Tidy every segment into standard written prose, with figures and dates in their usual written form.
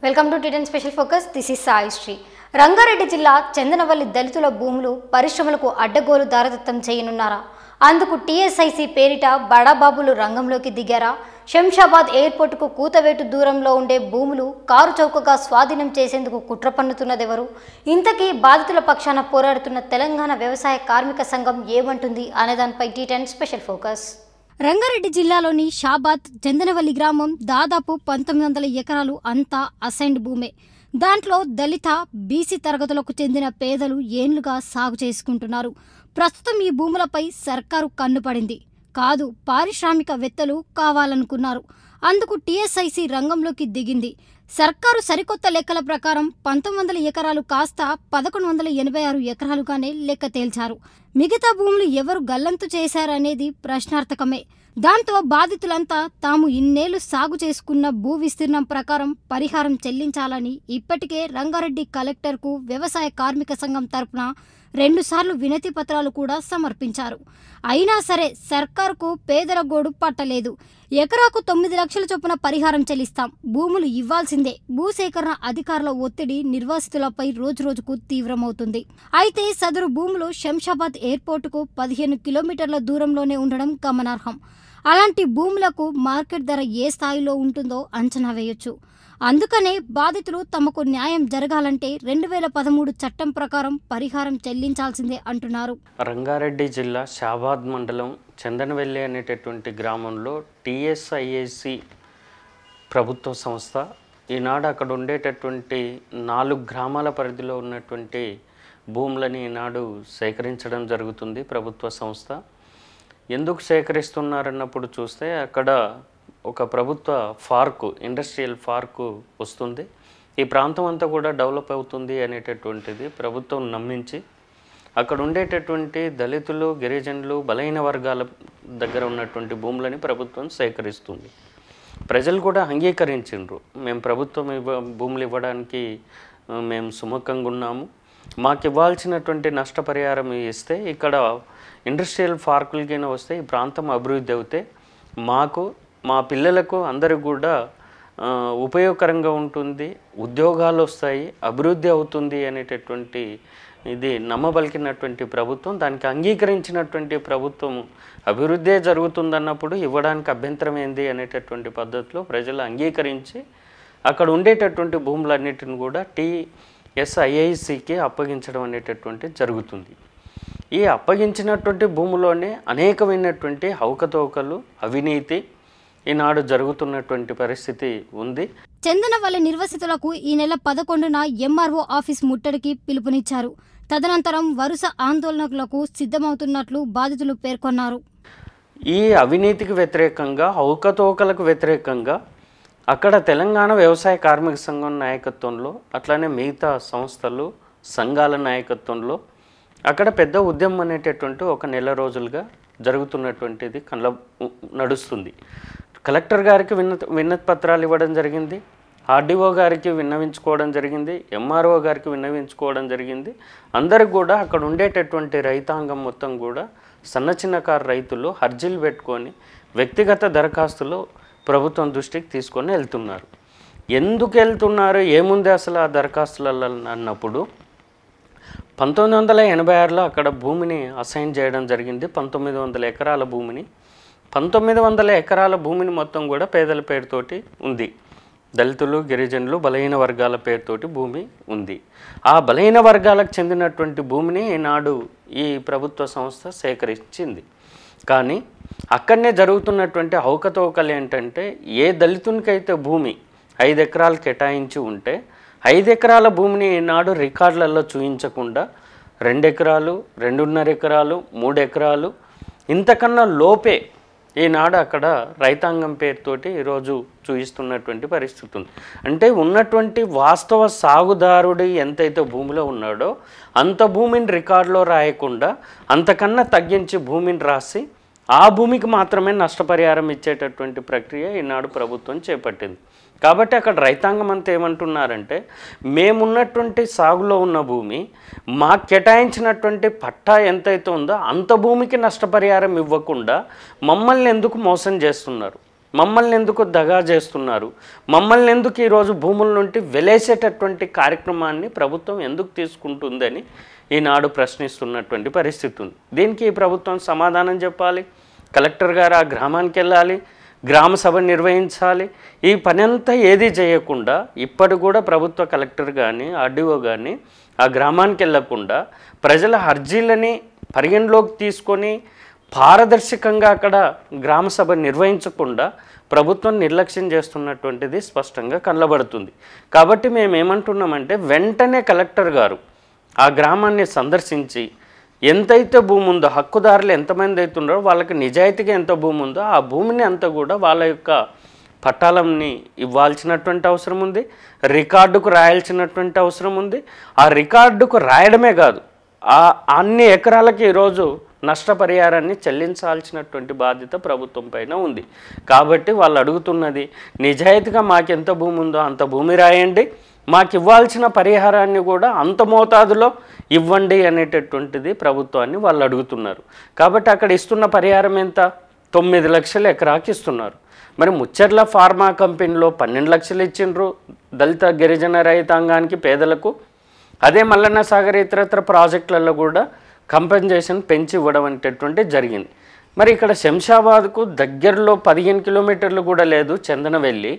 Welcome to టిటన్ special focus. This is Sai Sri. Rangareddy జిల్లా చందనవల్లి దళితుల భూములు పరిశ్రమలకు అడ్డగోలు దారదత్తం చేయనున్నారా? అందుకు టీఎస్ఐసీ పేరిట బడాబాబులు రంగంలోకి దిగారా? శంషాబాద్ ఎయిర్పోర్టుకు కూతవేటు దూరంలో ఉండే భూములు కారు చౌకగా స్వాధీనం చేసేందుకు కుట్ర పన్నుతున్నదెవరు? ఇంతకీ బాధితుల పక్షాన పోరాడుతున్న తెలంగాణ వ్యవసాయ కార్మిక సంఘం ఏమంటుంది అనేదానిపై టిటన్ స్పెషల్ ఫోకస్. రంగారెడ్డి జిల్లాలోని షాబాద్ చందనవల్లి గ్రామం దాదాపు 1900 ఎకరాలు అంతా అసైన్డ్ భూమే. దాంట్లో దళిత బీసీ తరగతులకు చెందిన పేదలు ఏండ్లుగా సాగు చేసుకుంటున్నారు. ప్రస్తుతం ఈ భూములపై సర్కారు కన్నుపడింది. కాదు, పారిశ్రామికవేత్తలు కావాలనుకున్నారు. అందుకు టీఎస్ఐసీ రంగంలోకి దిగింది. సర్కారు సరికొత్త లెక్కల ప్రకారం 1900 ఎకరాలు కాస్త 1186 ఎకరాలుగానే లెక్క తేల్చారు. మిగతా భూములు ఎవరు గల్లంతు చేశారనేది ప్రశ్నార్థకమే. దాంతో బాధితులంతా తాము ఇన్నేళ్లు సాగు చేసుకున్న భూ విస్తీర్ణం ప్రకారం పరిహారం చెల్లించాలని ఇప్పటికే రంగారెడ్డి కలెక్టర్కు వ్యవసాయ కార్మిక సంఘం తరపున 2 సార్లు వినతి పత్రాలు కూడా సమర్పించారు. అయినా సరే సర్కారుకు పేదల గోడు పట్టలేదు. ఎకరాకు 9 లక్షల చొప్పున పరిహారం చెల్లిస్తాం, భూములు ఇవ్వాల్సిందే. భూసేకరణ అధికారుల ఒత్తిడి నిర్వాసితులపై రోజురోజుకు తీవ్రమవుతుంది. అయితే సదరు భూములు శంషాబాద్ ఎయిర్పోర్టుకు 15 కిలోమీటర్ల దూరంలోనే ఉండడం గమనార్హం. అలాంటి భూములకు మార్కెట్ ధర ఏ స్థాయిలో ఉంటుందో అంచనా వేయొచ్చు. అందుకనే బాధితులు తమకు న్యాయం జరగాలంటే 2013 చట్టం ప్రకారం పరిహారం చెల్లించాల్సిందే అంటున్నారు. రంగారెడ్డి జిల్లా షాబాద్ మండలం చందనవెల్లి అనేటటువంటి గ్రామంలో టీఎస్ఐఏసి ప్రభుత్వ సంస్థ ఈనాడు అక్కడ ఉండేటటువంటి 4 గ్రామాల పరిధిలో ఉన్నటువంటి భూములని ఈనాడు సేకరించడం జరుగుతుంది. ప్రభుత్వ సంస్థ ఎందుకు సేకరిస్తున్నారన్నప్పుడు చూస్తే అక్కడ ఒక ప్రభుత్వ పార్కు, ఇండస్ట్రియల్ పార్కు వస్తుంది. ఈ ప్రాంతం అంతా కూడా డెవలప్ అవుతుంది అనేటటువంటిది ప్రభుత్వం నమ్మించి అక్కడ ఉండేటటువంటి దళితులు, గిరిజనులు, బలహీన వర్గాల దగ్గర ఉన్నటువంటి భూములని ప్రభుత్వం సేకరిస్తుంది. ప్రజలు కూడా అంగీకరించిండ్రు. మేము ప్రభుత్వం భూములు ఇవ్వడానికి మేము సుముఖంగా ఉన్నాము, మాకు ఇవ్వాల్సినటువంటి నష్టపరిహారం ఇస్తే ఇక్కడ ఇండస్ట్రియల్ పార్కులకైనా వస్తే ఈ ప్రాంతం అభివృద్ధి అవుతే మాకు, మా పిల్లలకు అందరికి కూడా ఉపయోగకరంగా ఉంటుంది, ఉద్యోగాలు వస్తాయి, అభివృద్ధి అవుతుంది అనేటటువంటి ఇది నమ్మబలికినటువంటి ప్రభుత్వం, దానికి అంగీకరించినటువంటి ప్రభుత్వం అభివృద్ధే జరుగుతుందన్నప్పుడు ఇవ్వడానికి అభ్యంతరం ఏంది అనేటటువంటి పద్ధతిలో ప్రజలు అంగీకరించి అక్కడ ఉండేటటువంటి భూములన్నిటిని కూడా టీఎస్ఐఐసికి అప్పగించడం అనేటటువంటి జరుగుతుంది. ఈ అప్పగించినటువంటి భూములోనే అనేకమైనటువంటి అవకతవకలు, అవినీతి ఈనాడు జరుగుతున్నటువంటి పరిస్థితి ఉంది. చందనవల్లి నిర్వసితులకు ఈ నెల 11న ఎంఆర్ఓ ఆఫీస్ ముట్టడికి పిలుపునిచ్చారు. తదనంతరం వరుస ఆందోళనలకు సిద్ధమవుతున్నట్లు బాధితులు పేర్కొన్నారు. ఈ అవినీతికి వ్యతిరేకంగా, అవకతవకలకు వ్యతిరేకంగా అక్కడ తెలంగాణ వ్యవసాయ కార్మిక సంఘం నాయకత్వంలో, అట్లానే మిగతా సంస్థలు, సంఘాల నాయకత్వంలో అక్కడ పెద్ద ఉద్యమం అనేటటువంటి ఒక నెల రోజులుగా జరుగుతున్నటువంటిది నడుస్తుంది. కలెక్టర్ గారికి వినతి పత్రాలు ఇవ్వడం జరిగింది, ఆర్డీఓ గారికి విన్నవించుకోవడం జరిగింది, ఎంఆర్ఓ గారికి విన్నవించుకోవడం జరిగింది. అందరికి కూడా అక్కడ ఉండేటటువంటి రైతాంగం మొత్తం కూడా సన్న చిన్నకారు రైతులు అర్జీలు పెట్టుకొని వ్యక్తిగత దరఖాస్తులు ప్రభుత్వం దృష్టికి తీసుకొని వెళ్తున్నారు. ఎందుకు వెళ్తున్నారు, ఏముంది అసలు ఆ దరఖాస్తులలో అన్నప్పుడు 1986లో అక్కడ భూమిని అసైన్ చేయడం జరిగింది. 1900 ఎకరాల భూమిని, 1900 ఎకరాల భూమిని మొత్తం కూడా పేదల పేరుతోటి ఉంది. దళితులు, గిరిజనులు, బలహీన వర్గాల పేరుతోటి భూమి ఉంది. ఆ బలహీన వర్గాలకు చెందినటువంటి భూమిని ఈనాడు ఈ ప్రభుత్వ సంస్థ సేకరించింది. కానీ అక్కడనే జరుగుతున్నటువంటి అవకతవకలు ఏంటంటే, ఏ దళితునికైతే భూమి 5 ఎకరాలు కేటాయించి ఉంటే 5 ఎకరాల భూమిని ఈనాడు రికార్డులలో చూపించకుండా 2 ఎకరాలు, 2.5 ఎకరాలు, 3 ఎకరాలు ఇంతకన్నా లోపే ఈనాడు అక్కడ రైతాంగం పేరుతోటి ఈరోజు చూపిస్తున్నటువంటి పరిస్థితి ఉంది. అంటే ఉన్నటువంటి వాస్తవ సాగుదారుడు ఎంతైతే భూమిలో ఉన్నాడో అంత భూమిని రికార్డులో రాయకుండా అంతకన్నా తగ్గించి భూమిని రాసి ఆ భూమికి మాత్రమే నష్టపరిహారం ఇచ్చేటటువంటి ప్రక్రియ ఈనాడు ప్రభుత్వం చేపట్టింది. కాబట్టి అక్కడ రైతాంగం అంతా ఏమంటున్నారంటే, మేమున్నటువంటి సాగులో ఉన్న భూమి మాకు కేటాయించినటువంటి పట్టా ఎంతైతే ఉందో అంత భూమికి నష్టపరిహారం ఇవ్వకుండా మమ్మల్ని ఎందుకు మోసం చేస్తున్నారు? మమ్మల్ని ఎందుకు దగా చేస్తున్నారు, మమ్మల్ని ఎందుకు ఈరోజు భూముల నుండి వెలేసేటటువంటి కార్యక్రమాన్ని ప్రభుత్వం ఎందుకు తీసుకుంటుందని ఈనాడు ప్రశ్నిస్తున్నటువంటి పరిస్థితి ఉంది. దీనికి ఈ ప్రభుత్వం సమాధానం చెప్పాలి. కలెక్టర్ గారు ఆ గ్రామానికి వెళ్ళాలి, గ్రామ సభ నిర్వహించాలి. ఈ పని అంతా ఏదీ చేయకుండా ఇప్పటి కూడా ప్రభుత్వ కలెక్టర్ కానీ ఆర్డీఓ కానీ ఆ గ్రామానికి వెళ్ళకుండా ప్రజల అర్జీలని పరిగణలోకి తీసుకొని పారదర్శకంగా అక్కడ గ్రామ సభ నిర్వహించకుండా ప్రభుత్వం నిర్లక్ష్యం చేస్తున్నటువంటిది స్పష్టంగా కనబడుతుంది. కాబట్టి మేము ఏమంటున్నామంటే వెంటనే కలెక్టర్ గారు ఆ గ్రామాన్ని సందర్శించి ఎంతైతే భూమి ఉందో, హక్కుదారులు ఎంతమంది అవుతున్నారో వాళ్ళకి నిజాయితీగా ఎంత భూమి ఉందో ఆ భూమిని అంతా కూడా వాళ్ళ యొక్క పట్టాలని ఇవ్వాల్సినటువంటి అవసరం ఉంది, రికార్డుకు రాయాల్సినటువంటి అవసరం ఉంది. ఆ రికార్డుకు రాయడమే కాదు, ఆ అన్ని ఎకరాలకి ఈరోజు నష్టపరిహారాన్ని చెల్లించాల్సినటువంటి బాధ్యత ప్రభుత్వం పైన ఉంది. కాబట్టి వాళ్ళు అడుగుతున్నది నిజాయితీగా మాకు ఎంత భూమి ఉందో అంత భూమి రాయండి, మాకు ఇవ్వాల్సిన పరిహారాన్ని కూడా అంత మోతాదులో ఇవ్వండి అనేటటువంటిది ప్రభుత్వాన్ని వాళ్ళు అడుగుతున్నారు. కాబట్టి అక్కడ ఇస్తున్న పరిహారం ఎంత? 9 లక్షల ఎకరాకి ఇస్తున్నారు. మరి ముచ్చర్ల ఫార్మా కంపెనీలో 12 లక్షలు ఇచ్చిండ్రు దళిత గిరిజన రైతాంగానికి, పేదలకు. అదే మల్లన్న సాగర్ ఇతరత్ర ప్రాజెక్టులలో కూడా కంపెన్సేషన్ పెంచి ఇవ్వడం అనేటటువంటి జరిగింది. మరి ఇక్కడ శంషాబాద్కు దగ్గరలో 15 కిలోమీటర్లు కూడా లేదు చందనవెల్లి,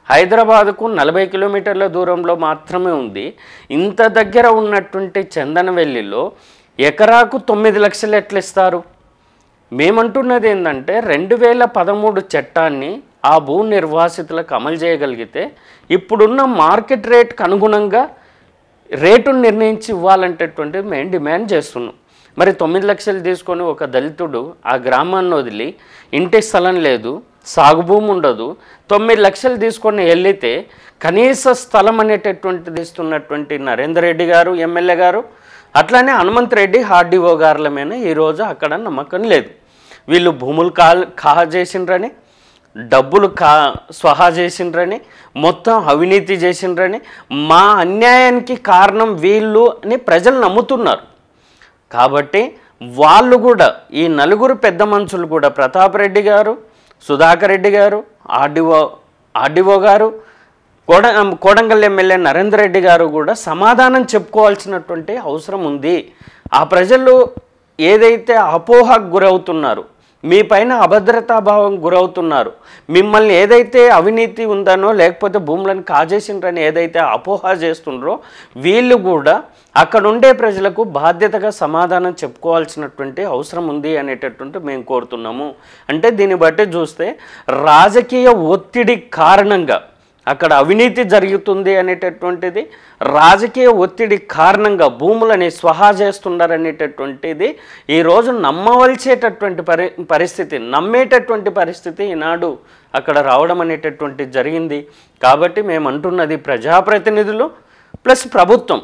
హైదరాబాద్కు 40 కిలోమీటర్ల దూరంలో మాత్రమే ఉంది. ఇంత దగ్గర ఉన్నటువంటి చందనవెల్లిలో ఎకరాకు 9 లక్షలు ఎట్లా ఇస్తారు? మేమంటున్నది ఏంటంటే 2013 చట్టాన్ని ఆ భూ నిర్వాసితులకు అమలు చేయగలిగితే ఇప్పుడున్న మార్కెట్ రేట్కి అనుగుణంగా రేటును నిర్ణయించి ఇవ్వాలంటేటువంటిది మేము డిమాండ్ చేస్తున్నాం. మరి 9 లక్షలు తీసుకొని ఒక దళితుడు ఆ గ్రామాన్ని వదిలి, ఇంటి స్థలం లేదు, సాగు భూమి ఉండదు, 9 లక్షలు తీసుకొని వెళితే కనీస స్థలం అనేటటువంటిది ఇస్తున్నటువంటి నరేందర్ రెడ్డి గారు ఎమ్మెల్యే గారు, అట్లానే హనుమంత్ రెడ్డి ఆర్డీఓ గారుల మీద ఈరోజు అక్కడ నమ్మకం లేదు. వీళ్ళు భూములు ఖాహా చేసిండ్రని, డబ్బులు స్వహా చేసిండ్రని, మొత్తం అవినీతి చేసిండ్రని, మా అన్యాయానికి కారణం వీళ్ళు అని ప్రజలు నమ్ముతున్నారు. కాబట్టి వాళ్ళు కూడా ఈ నలుగురు పెద్ద మనుషులు కూడా ప్రతాప్ రెడ్డి గారు, సుధాకర్ రెడ్డి గారు, ఆర్డీఓ గారు, కోడంగల్ ఎమ్మెల్యే నరేందర్ రెడ్డి గారు కూడా సమాధానం చెప్పుకోవాల్సినటువంటి అవసరం ఉంది. ఆ ప్రజలు ఏదైతే అపోహకు గురవుతున్నారు, మీ పైన అభద్రతాభావం గురవుతున్నారు, మిమ్మల్ని ఏదైతే అవినీతి ఉందనో లేకపోతే భూములను కాజేసిండ్రని ఏదైతే అపోహ చేస్తుండ్రో వీళ్ళు కూడా అక్కడ ఉండే ప్రజలకు బాధ్యతగా సమాధానం చెప్పుకోవాల్సినటువంటి అవసరం ఉంది అనేటటువంటి మేము కోరుతున్నాము. అంటే దీన్ని బట్టి చూస్తే రాజకీయ ఒత్తిడి కారణంగా అక్కడ అవినీతి జరుగుతుంది అనేటటువంటిది, రాజకీయ ఒత్తిడి కారణంగా భూములని స్వహా చేస్తున్నారనేటటువంటిది ఈరోజు నమ్మవలసేటటువంటి పరిస్థితి, నమ్మేటటువంటి పరిస్థితి ఈనాడు అక్కడ రావడం అనేటటువంటిది జరిగింది. కాబట్టి మేము అంటున్నది ప్రజాప్రతినిధులు ప్లస్ ప్రభుత్వం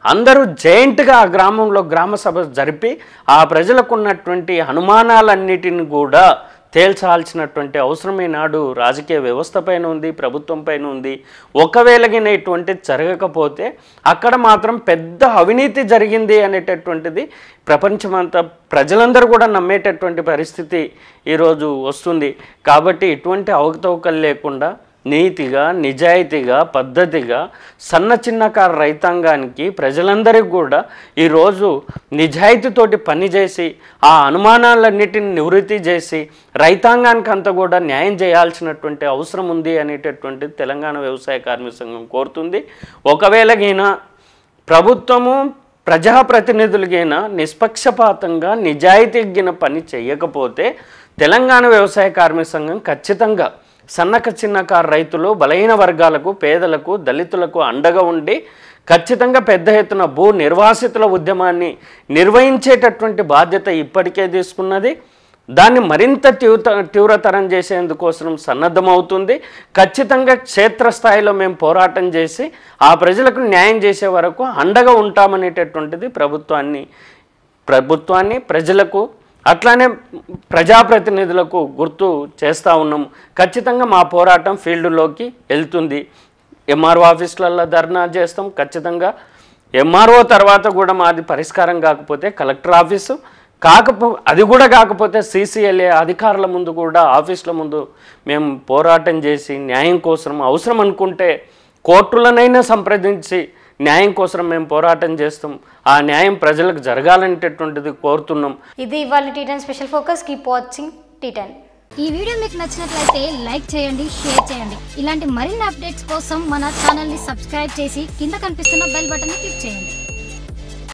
అందరూ జాయింట్గా ఆ గ్రామంలో గ్రామ సభ జరిపి ఆ ప్రజలకు ఉన్నటువంటి అనుమానాలన్నిటిని కూడా తేల్చాల్సినటువంటి అవసరం ఈనాడు రాజకీయ వ్యవస్థ పైన ఉంది, ప్రభుత్వం పైన ఉంది. ఒకవేళగిన ఇటువంటిది జరగకపోతే అక్కడ మాత్రం పెద్ద అవినీతి జరిగింది అనేటటువంటిది ప్రపంచమంతా ప్రజలందరూ కూడా నమ్మేటటువంటి పరిస్థితి ఈరోజు వస్తుంది. కాబట్టి ఇటువంటి అవకతవకలు లేకుండా నీతిగా, నిజాయితీగా, పద్ధతిగా సన్న చిన్నకారు రైతాంగానికి ప్రజలందరికీ కూడా ఈరోజు నిజాయితీతోటి పనిచేసి ఆ అనుమానాలన్నిటిని నివృత్తి చేసి రైతాంగానికి అంతా కూడా న్యాయం చేయాల్సినటువంటి అవసరం ఉంది అనేటటువంటిది తెలంగాణ వ్యవసాయ కార్మిక సంఘం కోరుతుంది. ఒకవేళగైనా ప్రభుత్వము ప్రజాప్రతినిధులకైనా నిష్పక్షపాతంగా నిజాయితీగిన పని చేయకపోతే తెలంగాణ వ్యవసాయ కార్మిక సంఘం ఖచ్చితంగా సన్నక చిన్నకారు రైతులు, బలహీన వర్గాలకు, పేదలకు, దళితులకు అండగా ఉండి ఖచ్చితంగా పెద్ద ఎత్తున భూ నిర్వాసితుల ఉద్యమాన్ని నిర్వహించేటటువంటి బాధ్యత ఇప్పటికే తీసుకున్నది. దాన్ని మరింత తీవ్రతరం చేసేందుకోసం సన్నద్ధమవుతుంది. ఖచ్చితంగా క్షేత్రస్థాయిలో మేము పోరాటం చేసి ఆ ప్రజలకు న్యాయం చేసే వరకు అండగా ఉంటామనేటటువంటిది ప్రభుత్వాన్ని ప్రజలకు అట్లానే ప్రజాప్రతినిధులకు గుర్తు చేస్తూ ఉన్నాము. ఖచ్చితంగా మా పోరాటం ఫీల్డ్లోకి వెళ్తుంది. ఎంఆర్ఓ ఆఫీసులలో ధర్నా చేస్తాం. ఖచ్చితంగా ఎంఆర్ఓ తర్వాత కూడా మాది పరిష్కారం కాకపోతే కలెక్టర్ ఆఫీసు, అది కూడా కాకపోతే CCLA అధికారుల ముందు కూడా ఆఫీసుల ముందు మేము పోరాటం చేసి న్యాయం కోసం అవసరం అనుకుంటే కోర్టులనైనా సంప్రదించి న్యాయం కోసం మేము పోరాటం చేస్తాం. ఆ న్యాయం ప్రజలకు జరగాలనేటటువంటిది కోరుతున్నాం. ఇది ఇవాళ T10 special focus. Keep watching T10. ఈ వీడియో మీకు నచ్చినట్లయితే లైక్ చేయండి, షేర్ చేయండి. ఇలాంటి మరిన్ని అప్డేట్స్ కోసం మన ఛానల్ని సబ్స్క్రైబ్ చేసి కింద కనిపిస్తున్న బెల్ బటన్ని క్లిక్ చేయండి.